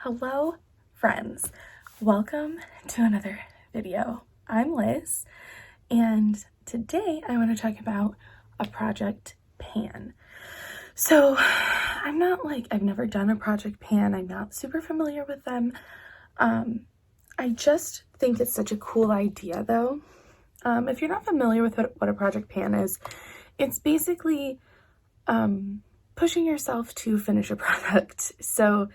Hello, friends. Welcome to another video. I'm Liz, and today I want to talk about a project pan. So I've never done a project pan. I'm not super familiar with them. I just think it's such a cool idea though. If you're not familiar with what a project pan is, it's basically pushing yourself to finish a product. So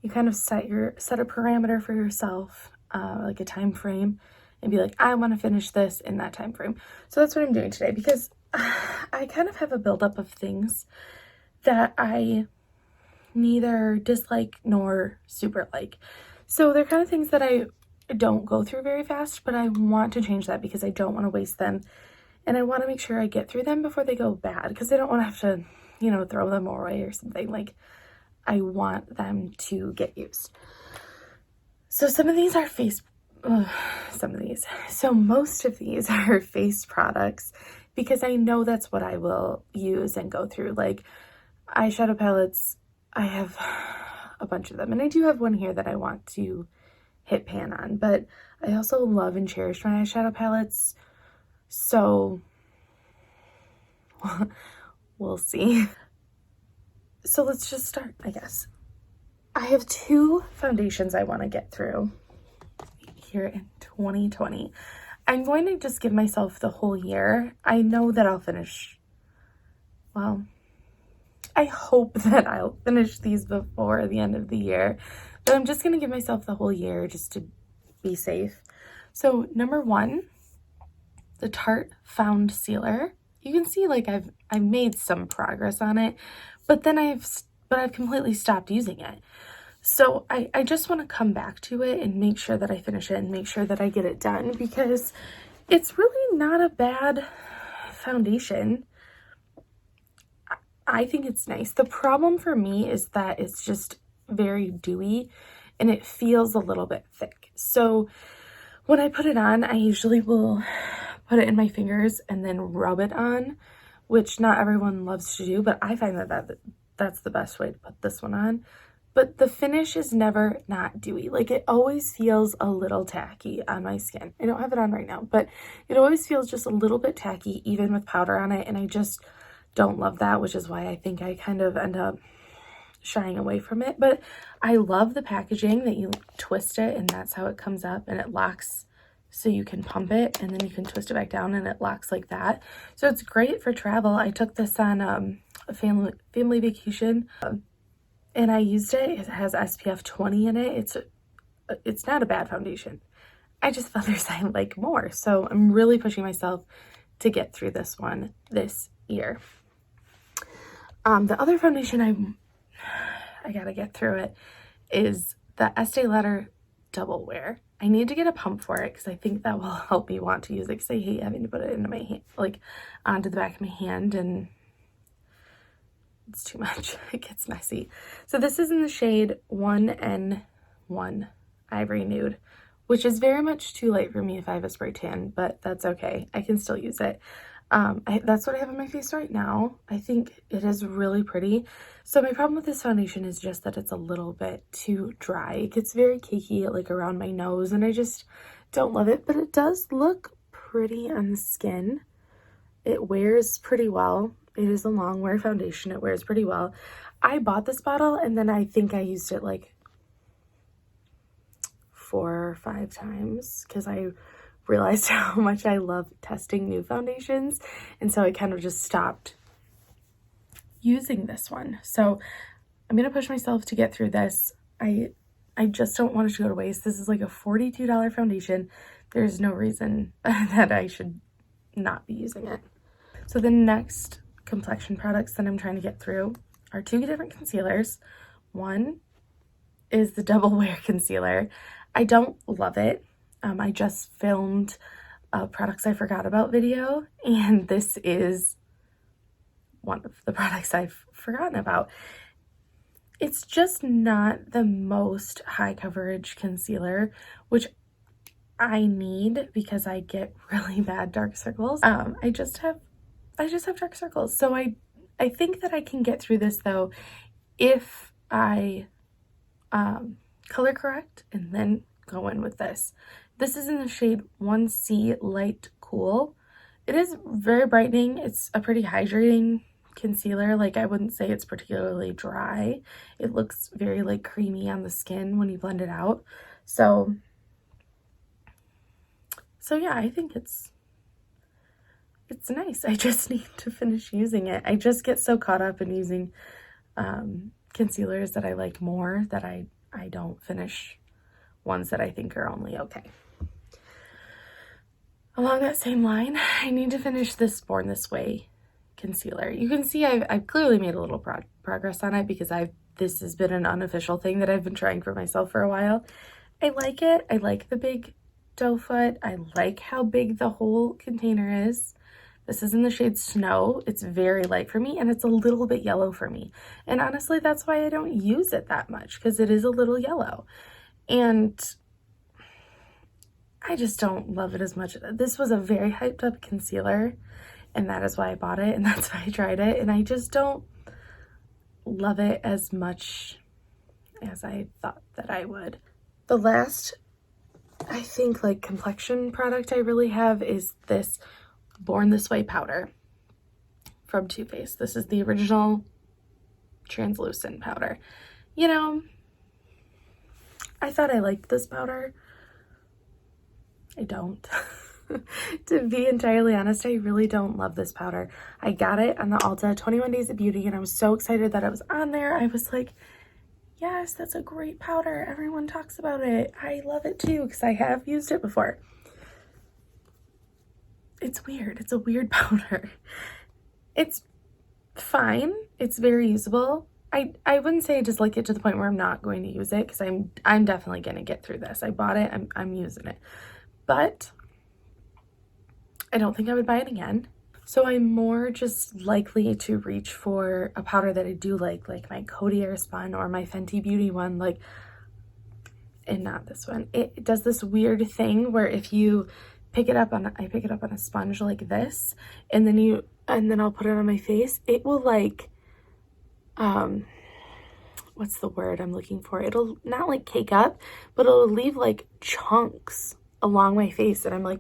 you kind of set a parameter for yourself, like a time frame, and be like, I want to finish this in that time frame. So that's what I'm doing today, because I kind of have a buildup of things that I neither dislike nor super like. So they're kind of things that I don't go through very fast, but I want to change that because I don't want to waste them. And I want to make sure I get through them before they go bad, because I don't want to have to, throw them away or something. Like, I want them to get used. So most of these are face products, because I know that's what I will use and go through. Like eyeshadow palettes, I have a bunch of them, and I do have one here that I want to hit pan on, but I also love and cherish my eyeshadow palettes, so we'll see. So let's just start, I guess. I have two foundations I want to get through here in 2020. I'm going to just give myself the whole year. I know that I'll finish, well, I hope that I'll finish these before the end of the year, but I'm just going to give myself the whole year just to be safe. So number one, the Tarte Found Sealer. You can see like I've made some progress on it, but then I've completely stopped using it. So I just want to come back to it and make sure that I finish it and make sure that I get it done, because it's really not a bad foundation. I think it's nice. The problem for me is that it's just very dewy and it feels a little bit thick. So when I put it on, I usually will put it in my fingers and then rub it on, which not everyone loves to do, but I find that's the best way to put this one on. But the finish is never not dewy. Like, it always feels a little tacky on my skin. I don't have it on right now, but it always feels just a little bit tacky, even with powder on it, and I just don't love that, which is why I think I kind of end up shying away from it. But I love the packaging that you twist it and that's how it comes up, and it locks, so you can pump it and then you can twist it back down and it locks like that. So it's great for travel. I took this on a family vacation and I used it. It has SPF 20 in it. It's not a bad foundation. I just found others I like more. So I'm really pushing myself to get through this one this year. The other foundation I gotta get through it is the Estee Lauder Double Wear. I need to get a pump for it because I think that will help me want to use it, because I hate having to put it into my hand, like onto the back of my hand, and it's too much. It gets messy. So this is in the shade 1N1 Ivory Nude, which is very much too light for me if I have a spray tan, but that's okay. I can still use it. That's what I have on my face right now. I think it is really pretty. So my problem with this foundation is just that it's a little bit too dry. It gets very cakey, like around my nose, and I just don't love it, but it does look pretty on the skin. It wears pretty well. It is a long wear foundation. It wears pretty well. I bought this bottle and then I think I used it like 4 or 5 times because I realized how much I love testing new foundations, and so I kind of just stopped using this one. So I'm gonna push myself to get through this. I just don't want it to go to waste. This is like a $42 foundation. There's no reason that I should not be using it. So the next complexion products that I'm trying to get through are 2 different concealers. One is the Double Wear Concealer. I don't love it. I just filmed a products I forgot about video, and this is one of the products I've forgotten about. It's just not the most high coverage concealer, which I need because I get really bad dark circles. I just have dark circles. So I think that I can get through this though if I color correct and then go in with this. This is in the shade 1C Light Cool. It is very brightening. It's a pretty hydrating concealer. Like, I wouldn't say it's particularly dry. It looks very like creamy on the skin when you blend it out. So yeah, I think it's nice. I just need to finish using it. I just get so caught up in using concealers that I like more that I don't finish ones that I think are only okay. Along that same line, I need to finish this Born This Way concealer. You can see I've clearly made a little progress on it because this has been an unofficial thing that I've been trying for myself for a while. I like it. I like the big doe foot. I like how big the whole container is. This is in the shade Snow. It's very light for me and it's a little bit yellow for me. And honestly, that's why I don't use it that much, because it is a little yellow. And I just don't love it as much. This was a very hyped up concealer and that is why I bought it and that's why I tried it. And I just don't love it as much as I thought that I would. The last, I think, like complexion product I really have is this Born This Way powder from Too Faced. This is the original translucent powder. You know, I thought I liked this powder. I don't. To be entirely honest, I really don't love this powder. I got it on the Ulta 21 Days of Beauty and I was so excited that it was on there. I was like, yes, that's a great powder. Everyone talks about it. I love it too because I have used it before. It's weird. It's a weird powder. It's fine. It's very usable. I wouldn't say I dislike it to the point where I'm not going to use it because I'm definitely going to get through this. I bought it. I'm using it. But I don't think I would buy it again. So I'm more just likely to reach for a powder that I do like my Coty Airspun or my Fenty Beauty one, like, and not this one. It does this weird thing where if you pick it up on, I pick it up on a sponge like this, and then I'll put it on my face, it will like, what's the word I'm looking for? It'll not like cake up, but it'll leave like chunks along my face, and I'm like,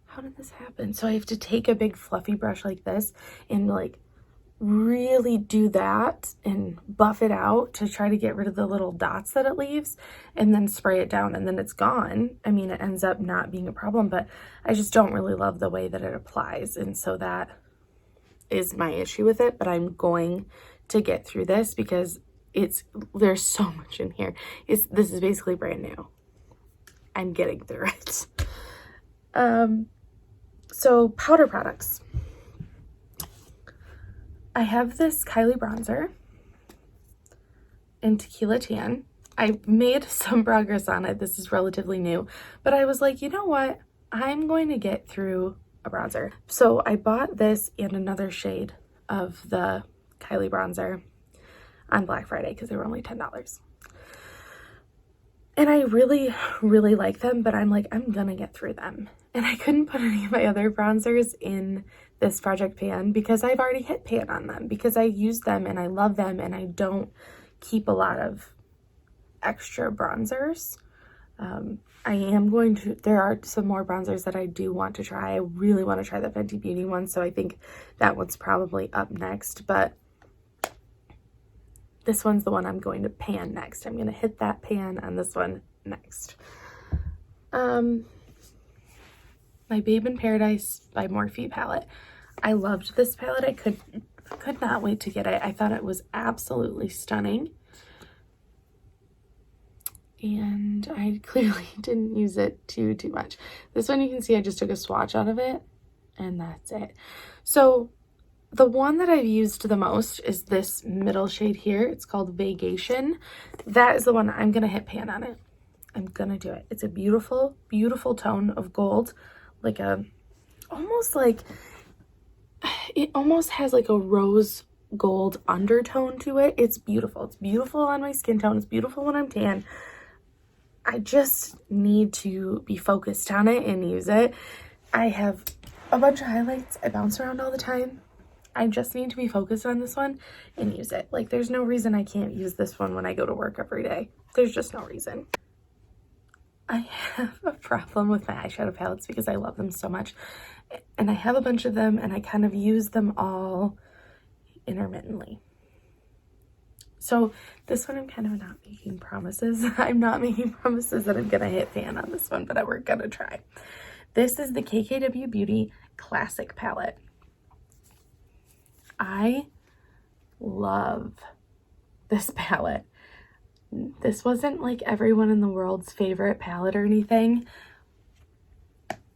how did this happen? So I have to take a big fluffy brush like this and like really do that and buff it out to try to get rid of the little dots that it leaves, and then spray it down, and then it's gone. I mean, it ends up not being a problem, but I just don't really love the way that it applies, and so that is my issue with it. But I'm going to get through this because there's so much in here. This is basically brand new. I'm getting through it. So powder products. I have this Kylie bronzer in Tequila Tan. I've made some progress on it. This is relatively new, but I was like, you know what? I'm going to get through a bronzer. So I bought this and another shade of the Kylie bronzer on Black Friday because they were only $10. And I really, really like them, but I'm like, I'm gonna get through them. And I couldn't put any of my other bronzers in this project pan because I've already hit pan on them because I use them and I love them and I don't keep a lot of extra bronzers. There are some more bronzers that I do want to try. I really want to try the Fenty Beauty one, so I think that one's probably up next, but this one's the one I'm going to pan next. I'm going to hit that pan on this one next. My Babe in Paradise by Morphe palette. I loved this palette. I could not wait to get it. I thought it was absolutely stunning. And I clearly didn't use it too much. This one you can see I just took a swatch out of it and that's it. So the one that I've used the most is this middle shade here. It's called Vacation. That is the one I'm going to hit pan on it. I'm going to do it. It's a beautiful, beautiful tone of gold. Like it almost has like a rose gold undertone to it. It's beautiful. It's beautiful on my skin tone. It's beautiful when I'm tan. I just need to be focused on it and use it. I have a bunch of highlights. I bounce around all the time. I just need to be focused on this one and use it. Like, there's no reason I can't use this one when I go to work every day. There's just no reason. I have a problem with my eyeshadow palettes because I love them so much. And I have a bunch of them, and I kind of use them all intermittently. So this one I'm kind of not making promises. I'm not making promises that I'm gonna hit pan on this one, but we're gonna try. This is the KKW Beauty Classic Palette. I love this palette. This wasn't like everyone in the world's favorite palette or anything,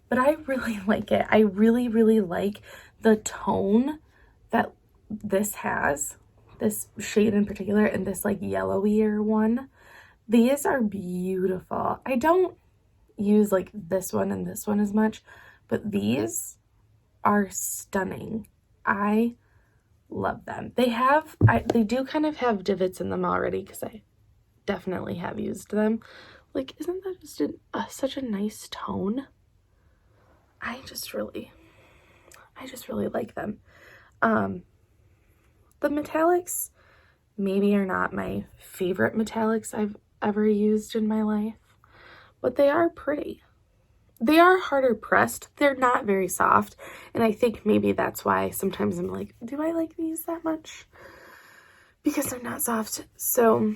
but I really like it. I really, really like the tone that this has. This shade in particular, and this like yellowier one. These are beautiful. I don't use like this one and this one as much, but these are stunning. I love them. They do kind of have divots in them already because I definitely have used them. Like, isn't that just such a nice tone? I just really like them. The metallics maybe are not my favorite metallics I've ever used in my life, but they are pretty. They are harder pressed. They're not very soft, and I think maybe that's why sometimes I'm like, do I like these that much? Because they're not soft. So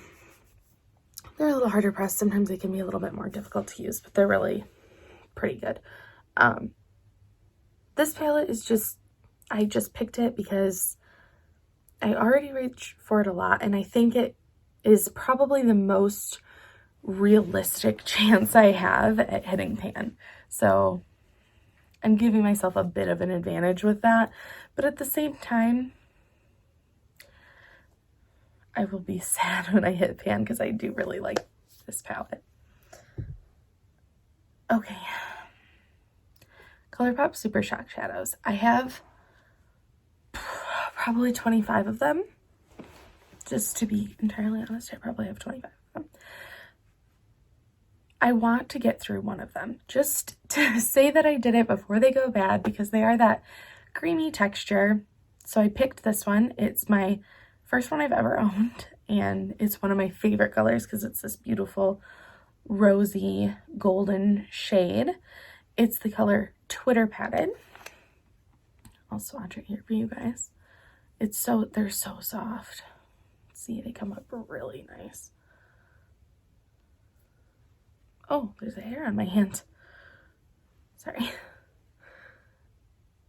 they're a little harder pressed. Sometimes they can be a little bit more difficult to use, but they're really pretty good. This palette is just, I just picked it because I already reach for it a lot, and I think it is probably the most realistic chance I have at hitting pan. So I'm giving myself a bit of an advantage with that, but at the same time, I will be sad when I hit pan because I do really like this palette. Okay. ColourPop Super Shock Shadows. I have probably 25 of them. Just to be entirely honest, I probably have 25 of them. I want to get through one of them just to say that I did it before they go bad, because they are that creamy texture. So I picked this one. It's my first one I've ever owned, and it's one of my favorite colors because it's this beautiful rosy golden shade. It's the color Twitter Padded. I'll swatch it here for you guys. They're so soft. See, they come up really nice. Oh, there's a hair on my hand. Sorry.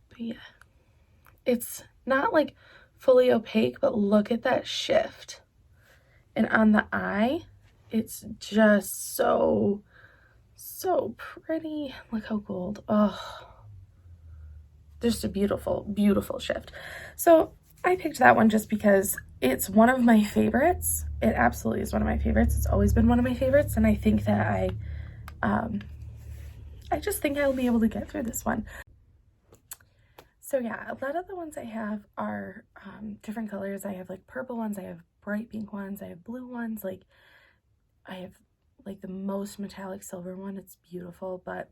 But yeah, it's not like fully opaque, but look at that shift. And on the eye, it's just so pretty. Look how gold. Oh, just a beautiful, beautiful shift. So I picked that one just because it's one of my favorites. It absolutely is one of my favorites. It's always been one of my favorites, and I think that I just think I'll be able to get through this one. So yeah, a lot of the ones I have are different colors. I have like purple ones, I have bright pink ones, I have blue ones, like I have like the most metallic silver one. It's beautiful, but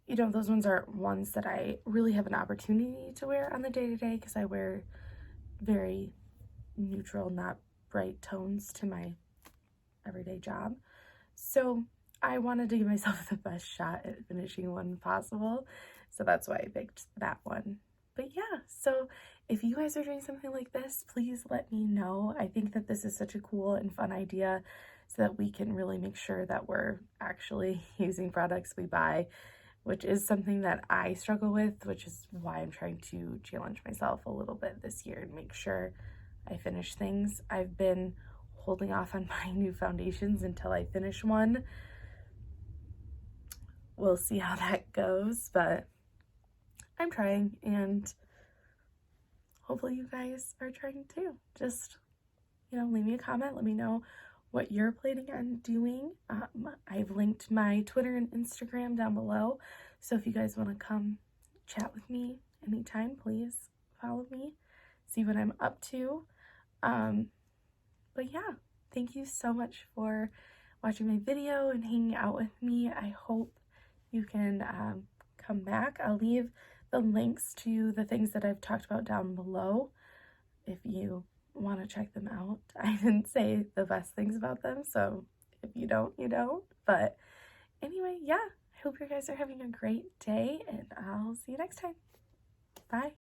you know, those ones aren't ones that I really have an opportunity to wear on the day-to-day because I wear very neutral, not bright tones to my everyday job. So I wanted to give myself the best shot at finishing one possible. So that's why I picked that one. But yeah, so if you guys are doing something like this, please let me know. I think that this is such a cool and fun idea so that we can really make sure that we're actually using products we buy, which is something that I struggle with, which is why I'm trying to challenge myself a little bit this year and make sure I finish things. I've been holding off on buying new foundations until I finish one. We'll see how that goes, but I'm trying, and hopefully you guys are trying too. Just, you know, leave me a comment. Let me know what you're planning on doing. I've linked my Twitter and Instagram down below, so if you guys want to come chat with me anytime, please follow me, see what I'm up to. But yeah, thank you so much for watching my video and hanging out with me. I hope you can come back. I'll leave the links to the things that I've talked about down below if you want to check them out. I didn't say the best things about them, so if you don't, you don't. But anyway, yeah, I hope you guys are having a great day, and I'll see you next time. Bye.